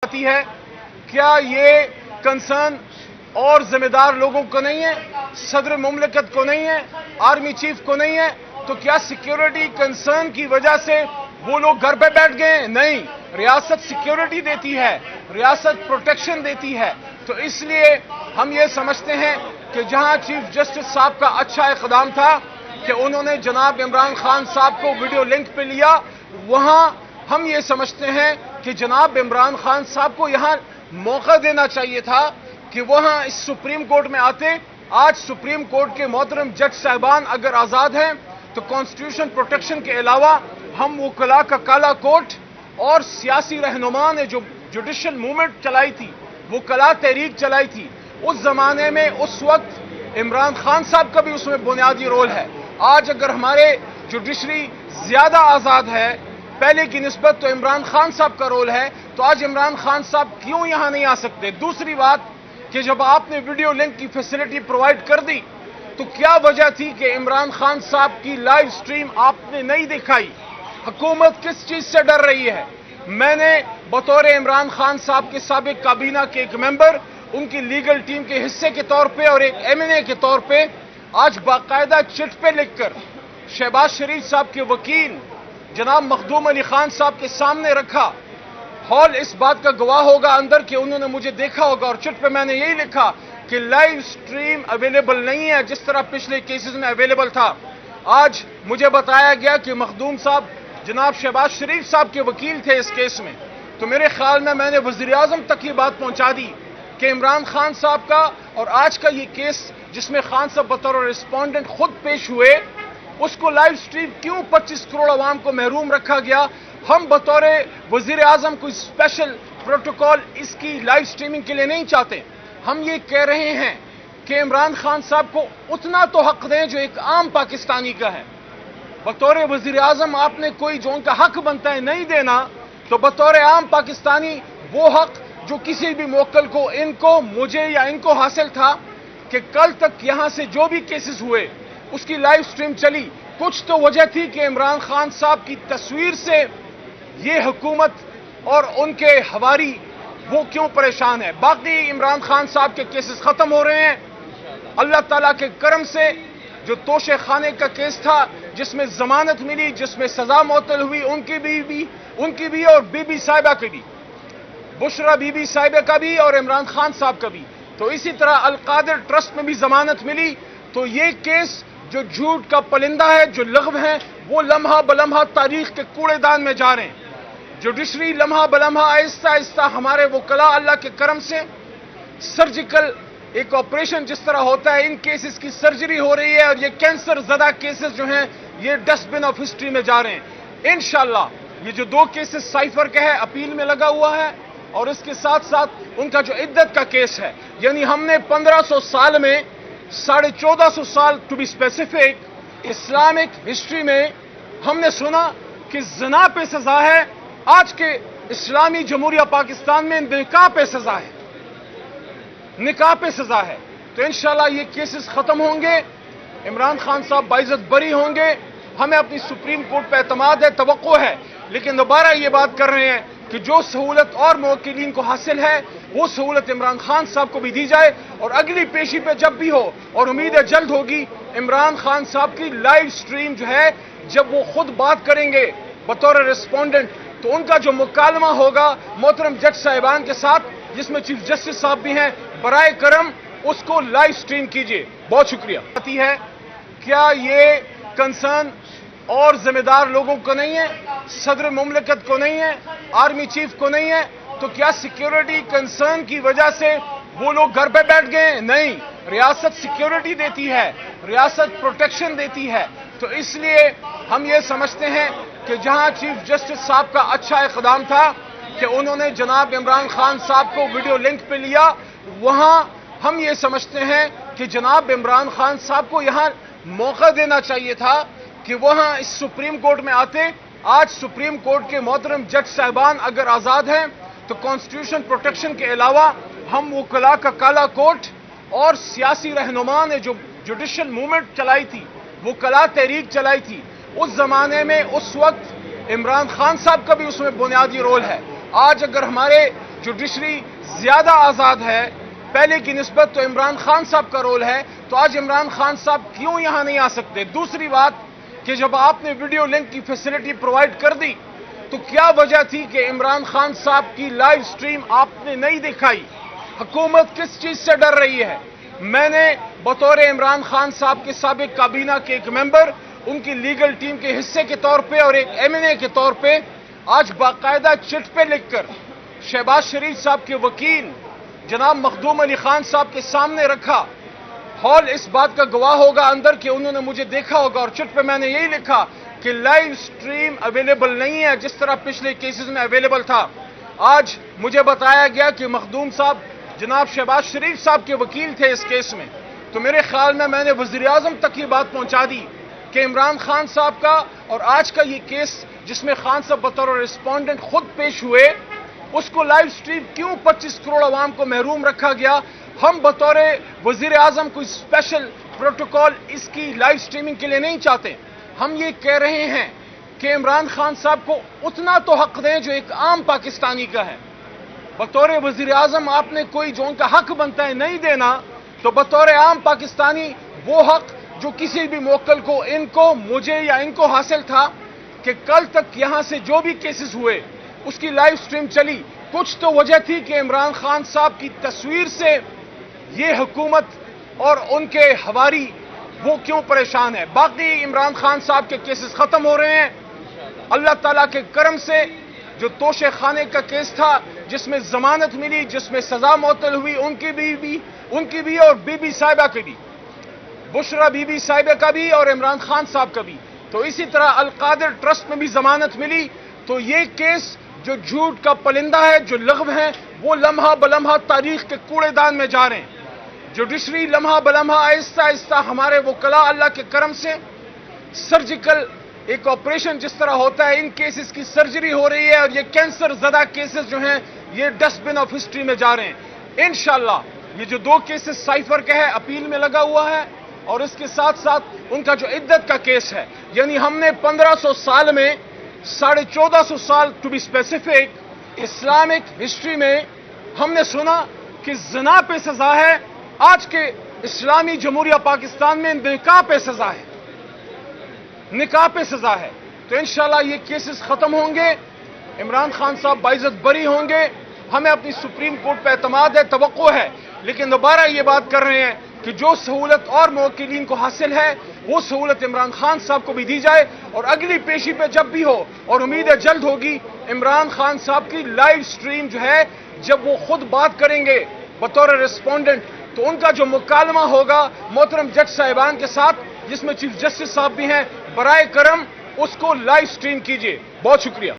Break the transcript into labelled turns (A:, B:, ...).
A: आती है, क्या ये कंसर्न और जिम्मेदार लोगों को नहीं है, सदर मुमलिकत को नहीं है, आर्मी चीफ को नहीं है? तो क्या सिक्योरिटी कंसर्न की वजह से वो लोग घर पे बैठ गए? नहीं, रियासत सिक्योरिटी देती है, रियासत प्रोटेक्शन देती है। तो इसलिए हम ये समझते हैं कि जहां चीफ जस्टिस साहब का अच्छा इक़दाम था कि उन्होंने जनाब इमरान खान साहब को वीडियो लिंक पे लिया, वहां हम ये समझते हैं कि जनाब इमरान खान साहब को यहां मौका देना चाहिए था कि वहां इस सुप्रीम कोर्ट में आते। आज सुप्रीम कोर्ट के मोहतरम जज साहिबान अगर आज़ाद हैं तो कॉन्स्टिट्यूशन प्रोटेक्शन के अलावा हम वकला का काला कोट और सियासी रहनुमा ने जो जुडिशल मूवमेंट चलाई थी, वकला तहरीक चलाई थी, उस जमाने में उस वक्त इमरान खान साहब का भी उसमें बुनियादी रोल है। आज अगर हमारे जुडिशरी ज्यादा आज़ाद है पहले की निस्बत तो इमरान खान साहब का रोल है, तो आज इमरान खान साहब क्यों यहां नहीं आ सकते? दूसरी बात कि जब आपने वीडियो लिंक की फैसिलिटी प्रोवाइड कर दी तो क्या वजह थी कि इमरान खान साहब की लाइव स्ट्रीम आपने नहीं दिखाई? हुकूमत किस चीज से डर रही है? मैंने बतौर इमरान खान साहब के साबिक काबीना के एक मेंबर, उनकी लीगल टीम के हिस्से के तौर पे और एक एमएनए के तौर पे आज बाकायदा चिट पे लिखकर शहबाज शरीफ साहब के वकील जनाब मखदूम अली खान साहब के सामने रखा। हॉल इस बात का गवाह होगा अंदर कि उन्होंने मुझे देखा होगा, और चिट पे मैंने यही लिखा कि लाइव स्ट्रीम अवेलेबल नहीं है जिस तरह पिछले केसेस में अवेलेबल था। आज मुझे बताया गया कि मखदूम साहब जनाब शहबाज शरीफ साहब के वकील थे इस केस में, तो मेरे ख्याल में मैंने वजीर आजम तक ये बात पहुंचा दी कि इमरान खान साहब का और आज का ये केस जिसमें खान साहब बतौर रिस्पोंडेंट खुद पेश हुए, उसको लाइव स्ट्रीम क्यों 25 करोड़ आवाम को महरूम रखा गया? हम बतौर वजीर आजम कोई स्पेशल प्रोटोकॉल इसकी लाइव स्ट्रीमिंग के लिए नहीं चाहते। हम ये कह रहे हैं कि इमरान खान साहब को उतना तो हक दें जो एक आम पाकिस्तानी का है। बतौर वजीर आजम आपने कोई जो उनका हक बनता है नहीं देना, तो बतौर आम पाकिस्तानी वो हक जो किसी भी मोक्कल को, इनको, मुझे या इनको हासिल था कि कल तक यहां से जो भी केसेस हुए उसकी लाइव स्ट्रीम चली। कुछ तो वजह थी कि इमरान खान साहब की तस्वीर से ये हुकूमत और उनके हवारी वो क्यों परेशान है। बाकी इमरान खान साहब के केसेस खत्म हो रहे हैं अल्लाह ताला के करम से। जो तोशे खाने का केस था जिसमें जमानत मिली, जिसमें सजा मुअत्तल हुई, उनकी भी और बीबी साहिबा की भी, बुशरा बीबी साहिबा का भी और इमरान खान साहब का भी। तो इसी तरह अलकादिर ट्रस्ट में भी जमानत मिली। तो ये केस जो झूठ का पलिंदा है, जो लग़्व है, वो लम्हा बलम्हा तारीख के कूड़ेदान में जा रहे हैं। जुडिशरी लम्हा बलम्हा आहिस्ता आहिस्ता हमारे वकला अल्लाह के करम से सर्जिकल एक ऑपरेशन जिस तरह होता है, इन केसेस की सर्जरी हो रही है और ये कैंसर ज़दा केसेस जो हैं ये डस्टबिन ऑफ हिस्ट्री में जा रहे हैं। इंशाल्लाह ये जो 2 केसेस साइफर के है अपील में लगा हुआ है, और इसके साथ साथ उनका जो इद्दत का केस है, यानी हमने 1500 साल में 1450 साल to be specific Islamic history में हमने सुना कि ज़िना पे सजा है। आज के इस्लामी जमहूरिया पाकिस्तान में निकाह पे सजा है, निकाह पे सजा है। तो इंशाल्लाह ये केसेस खत्म होंगे, इमरान खान साहब बाइज्जत बरी होंगे। हमें अपनी सुप्रीम कोर्ट पे एतमाद है, तवक्को है, लेकिन दोबारा ये बात कर रहे हैं कि जो सहूलत और मुवक्किलीन को हासिल है वो सहूलत इमरान खान साहब को भी दी जाए। और अगली पेशी पे जब भी हो, और उम्मीद है जल्द होगी, इमरान खान साहब की लाइव स्ट्रीम जो है जब वो खुद बात करेंगे बतौर रिस्पोंडेंट, तो उनका जो मुकालमा होगा मोहतरम जज साहिबान के साथ जिसमें चीफ जस्टिस साहब भी हैं, बराए करम उसको लाइव स्ट्रीम कीजिए। बहुत शुक्रिया। आती है, क्या ये कंसर्न और जिम्मेदार लोगों को नहीं है, सदर मुमलिकत को नहीं है, आर्मी चीफ को नहीं है? तो क्या सिक्योरिटी कंसर्न की वजह से वो लोग घर पे बैठ गए? नहीं, रियासत सिक्योरिटी देती है, रियासत प्रोटेक्शन देती है। तो इसलिए हम ये समझते हैं कि जहां चीफ जस्टिस साहब का अच्छा इक़दाम था कि उन्होंने जनाब इमरान खान साहब को वीडियो लिंक पे लिया, वहां हम ये समझते हैं कि जनाब इमरान खान साहब को यहां मौका देना चाहिए था कि वहां इस सुप्रीम कोर्ट में आते। आज सुप्रीम कोर्ट के मोहतरम जज साहिबान अगर आज़ाद हैं तो कॉन्स्टिट्यूशन प्रोटेक्शन के अलावा हम वकला का काला कोट और सियासी रहनुमा ने जो जुडिशल मूवमेंट चलाई थी, वकला तहरीक चलाई थी, उस जमाने में उस वक्त इमरान खान साहब का भी उसमें बुनियादी रोल है। आज अगर हमारे जुडिशरी ज्यादा आजाद है, पहले की निस्बत तो इमरान खान साहब का रोल है, तो आज इमरान खान साहब क्यों यहां नहीं आ सकते? दूसरी बात कि जब आपने वीडियो लिंक की फैसिलिटी प्रोवाइड कर दी तो क्या वजह थी कि इमरान खान साहब की लाइव स्ट्रीम आपने नहीं दिखाई? हुकूमत किस चीज से डर रही है? मैंने बतौर इमरान खान साहब के साबिक काबीना के एक मेंबर, उनकी लीगल टीम के हिस्से के तौर पे और एक एमएनए के तौर पे आज बाकायदा चिट पे लिखकर शहबाज शरीफ साहब के वकील जनाब मखदूम अली खान साहब के सामने रखा। हॉल इस बात का गवाह होगा अंदर कि उन्होंने मुझे देखा होगा, और चिट पे मैंने यही लिखा कि लाइव स्ट्रीम अवेलेबल नहीं है जिस तरह पिछले केसेस में अवेलेबल था। आज मुझे बताया गया कि मखदूम साहब जनाब शहबाज शरीफ साहब के वकील थे इस केस में, तो मेरे ख्याल में मैंने वजीर आजम तक ये बात पहुंचा दी कि इमरान खान साहब का और आज का ये केस जिसमें खान साहब बतौर रिस्पोंडेंट खुद पेश हुए, उसको लाइव स्ट्रीम क्यों 25 करोड़ आवाम को महरूम रखा गया? हम बतौर वजीर आजम कोई स्पेशल प्रोटोकॉल इसकी लाइव स्ट्रीमिंग के लिए नहीं चाहते। हम ये कह रहे हैं कि इमरान खान साहब को उतना तो हक दें जो एक आम पाकिस्तानी का है। बतौर वजीर आजम आपने कोई जो उनका हक बनता है नहीं देना, तो बतौर आम पाकिस्तानी वो हक जो किसी भी मोक्कल को, इनको, मुझे या इनको हासिल था कि कल तक यहां से जो भी केसेस हुए उसकी लाइव स्ट्रीम चली। कुछ तो वजह थी कि इमरान खान साहब की तस्वीर से ये हुकूमत और उनके हवारी वो क्यों परेशान है। बाकी इमरान खान साहब के केसेस खत्म हो रहे हैं अल्लाह ताला के करम से। जो तोशे खाने का केस था जिसमें जमानत मिली, जिसमें सजा मुअत्तल हुई, उनकी भी और बीबी साहिबा की भी, बुशरा बीबी साहिबा का भी और इमरान खान साहब का भी। तो इसी तरह अल-कादिर ट्रस्ट में भी जमानत मिली। तो ये केस जो झूठ का पलिंदा है, जो लग़्व है, वो लम्हा बलम्हा तारीख के कूड़ेदान में जा रहे हैं। जुडिशरी लम्हा बलम्हा आहिस्ता आहिस्ता हमारे वकला अल्लाह के करम से सर्जिकल एक ऑपरेशन जिस तरह होता है, इन केसेस की सर्जरी हो रही है और ये कैंसर ज़दा केसेस जो हैं ये डस्टबिन ऑफ हिस्ट्री में जा रहे हैं। इंशाअल्लाह ये जो 2 केसेस साइफर के हैं अपील में लगा हुआ है, और इसके साथ साथ उनका जो इद्दत का केस है, यानी हमने 1500 साल में 1450 साल to be specific Islamic history में हमने सुना कि ज़िना पे सजा है। आज के इस्लामी जमहूरिया पाकिस्तान में निकाह पे सजा है, निकाह पे सजा है। तो इंशाल्लाह ये केसेस खत्म होंगे, इमरान खान साहब बाइज्जत बरी होंगे। हमें अपनी सुप्रीम कोर्ट पे एतमाद है, तवक्को है, लेकिन दोबारा ये बात कर रहे हैं कि जो सहूलत और मुवक्किलीन को हासिल है वो सहूलत इमरान खान साहब को भी दी जाए। और अगली पेशी पे जब भी हो, और उम्मीद है जल्द होगी, इमरान खान साहब की लाइव स्ट्रीम जो है जब वो खुद बात करेंगे बतौर रिस्पोंडेंट, तो उनका जो मुकालमा होगा मोहतरम जज साहिबान के साथ, जिसमें चीफ जस्टिस साहब भी हैं, बराए करम उसको लाइव स्ट्रीम कीजिए। बहुत शुक्रिया।